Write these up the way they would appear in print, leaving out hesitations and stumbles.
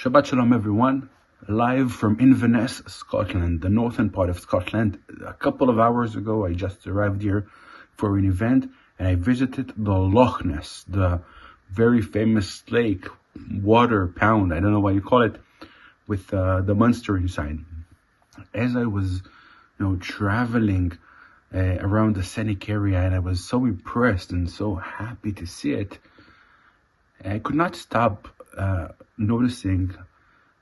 Shabbat Shalom, everyone. Live from Inverness, Scotland, the northern part of Scotland. A couple of hours ago, I just arrived here for an event, and I visited the Loch Ness, the very famous lake, water pound, I don't know what you call it, with the monster inside. As I was, traveling around the scenic area, and I was so impressed and so happy to see it, I could not stop noticing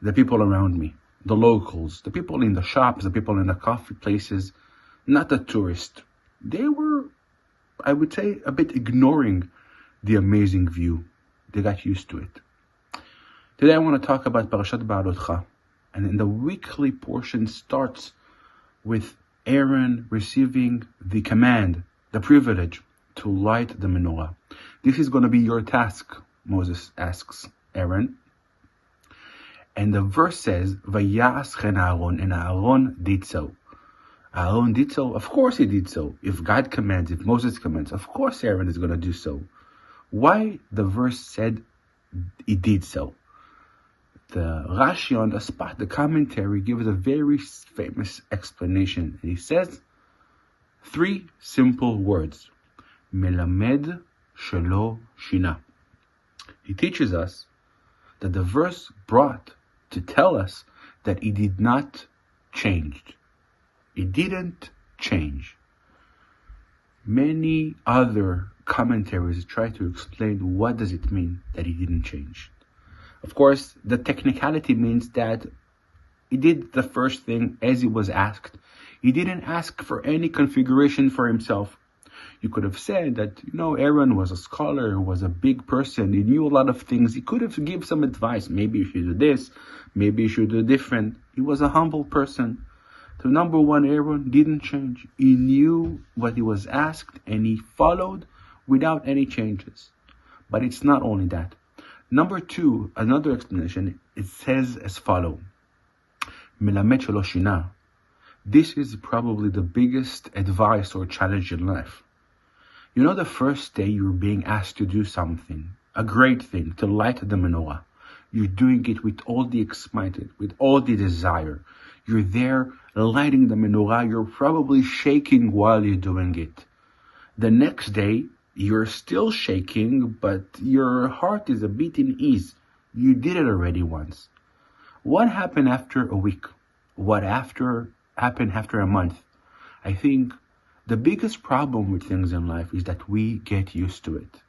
the people around me, the locals, the people in the shops, the people in the coffee places, not the tourists. They were, I would say, a bit ignoring the amazing view. They got used to it. Today I want to talk about Parashat Beha'alotcha, and in the weekly portion starts with Aaron receiving the command, the privilege to light the Menorah. This is going to be your task, Moses asks Aaron. And the verse says, Vayas chen Aaron, and Aaron did so. Aaron did so? Of course he did so. If God commands, if Moses commands, of course Aaron is going to do so. Why the verse said he did so? The Rashi on the spot, the commentary, gives a very famous explanation. And he says 3 simple words. Melamed shelo shina. He teaches us that the verse brought to tell us that it did not change. It didn't change. Many other commentaries try to explain what does it mean that it didn't change. Of course, the technicality means that he did the first thing as he was asked. He didn't ask for any configuration for himself. You could have said that, Aaron was a scholar, was a big person, he knew a lot of things. He could have given some advice. Maybe you should do this, maybe you should do different. He was a humble person. So number one, Aaron didn't change. He knew what he was asked and he followed without any changes. But it's not only that. Number 2, another explanation, it says as follows. Melamed shelo shina. This is probably the biggest advice or challenge in life. The first day you're being asked to do something, a great thing, to light the menorah. You're doing it with all the excitement, with all the desire. You're there lighting the menorah. You're probably shaking while you're doing it. The next day, you're still shaking, but your heart is a bit in ease. You did it already once. What happened after a week? What happened after a month? I think the biggest problem with things in life is that we get used to it.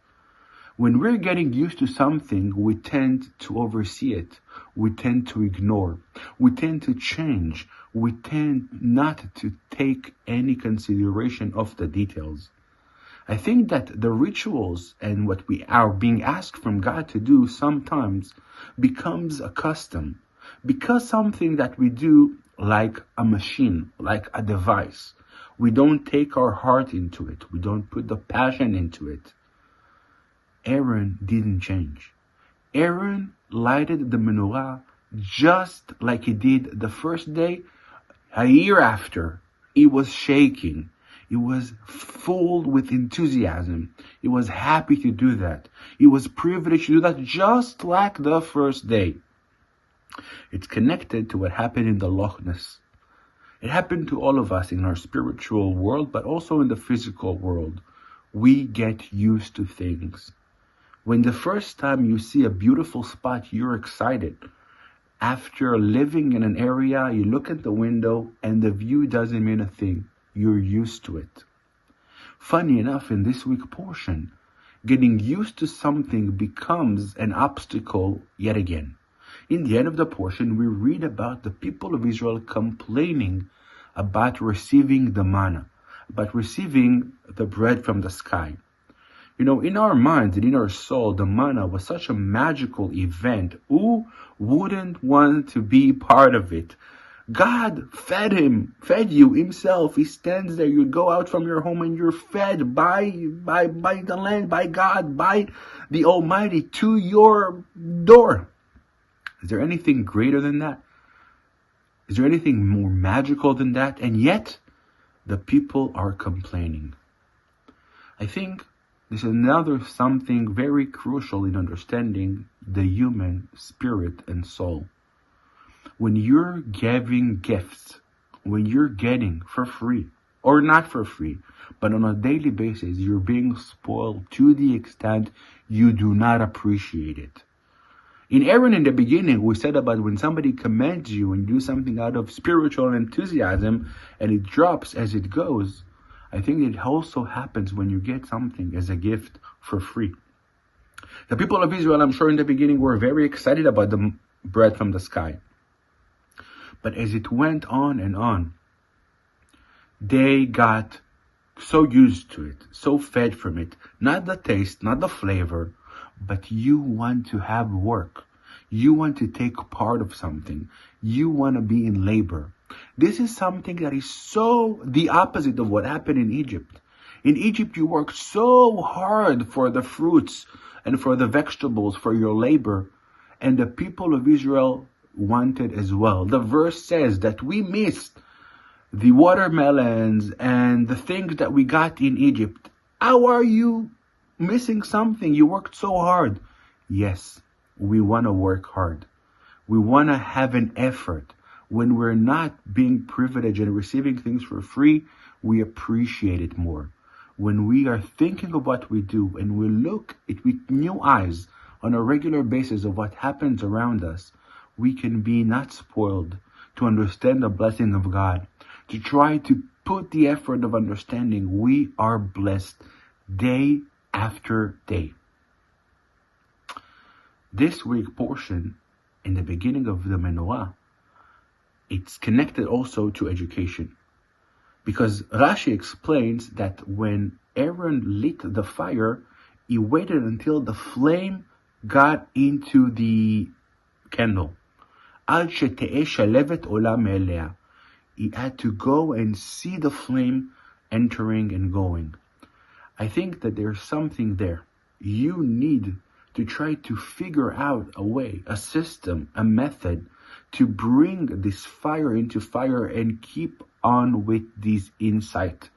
When we're getting used to something, we tend to oversee it. We tend to ignore. We tend to change. We tend not to take any consideration of the details. I think that the rituals and what we are being asked from God to do sometimes becomes a custom. Because something that we do like a machine, like a device, we don't take our heart into it. We don't put the passion into it. Aaron didn't change. Aaron lighted the menorah just like he did the first day. A year after, he was shaking. He was full with enthusiasm. He was happy to do that. He was privileged to do that just like the first day. It's connected to what happened in the Loch Ness. It happened to all of us in our spiritual world, but also in the physical world. We get used to things. When the first time you see a beautiful spot, you're excited. After living in an area, you look at the window and the view doesn't mean a thing. You're used to it. Funny enough, in this week portion, getting used to something becomes an obstacle yet again. In the end of the portion, we read about the people of Israel complaining about receiving the manna, about receiving the bread from the sky. In our minds and in our soul, the manna was such a magical event. Who wouldn't want to be part of it? God fed you himself. He stands there. You go out from your home and you're fed by the land, by God, by the Almighty to your door. Is there anything greater than that? Is there anything more magical than that? And yet, the people are complaining. I think this is another something very crucial in understanding the human spirit and soul. When you're giving gifts, when you're getting for free, or not for free, but on a daily basis, you're being spoiled to the extent you do not appreciate it. In Aaron, in the beginning, we said about when somebody commands you and you do something out of spiritual enthusiasm and it drops as it goes, I think it also happens when you get something as a gift for free. The people of Israel, I'm sure in the beginning, were very excited about the bread from the sky. But as it went on and on, they got so used to it, so fed from it. Not the taste, not the flavor, but you want to have work. You want to take part of something. You want to be in labor. This is something that is so the opposite of what happened in Egypt. In Egypt, you worked so hard for the fruits and for the vegetables, for your labor. And the people of Israel wanted as well. The verse says that we missed the watermelons and the things that we got in Egypt. How are you missing something? You worked so hard. Yes, we want to work hard. We want to have an effort. When we're not being privileged and receiving things for free, we appreciate it more. When we are thinking of what we do and we look it with new eyes on a regular basis of what happens around us, we can be not spoiled, to understand the blessing of God, to try to put the effort of understanding we are blessed day after day. This week portion, in the beginning of the Menorah, it's connected also to education. Because Rashi explains that when Aaron lit the fire, he waited until the flame got into the candle. He had to go and see the flame entering and going. I think that there's something there. You need to try to figure out a way, a system, a method to bring this fire into fire and keep on with this insight.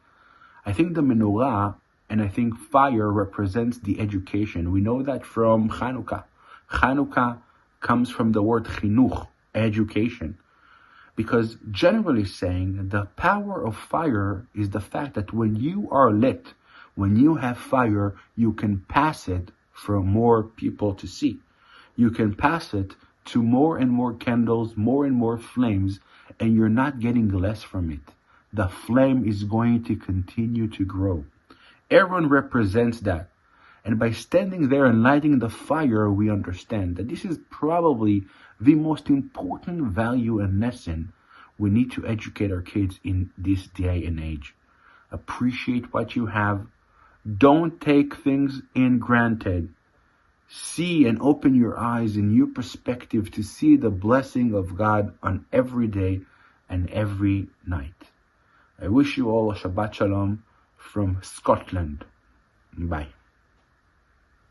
I think the menorah and I think fire represents the education. We know that from Chanukah. Chanukah comes from the word chinuch, education. Because generally saying, the power of fire is the fact that when you are lit, when you have fire, you can pass it for more people to see. You can pass it to more and more candles, more and more flames, and you're not getting less from it. The flame is going to continue to grow. Aaron represents that. And by standing there and lighting the fire, we understand that this is probably the most important value and lesson we need to educate our kids in this day and age. Appreciate what you have. Don't take things in granted. See and open your eyes in your perspective to see the blessing of God on every day and every night. I wish you all a Shabbat Shalom from Scotland. Bye.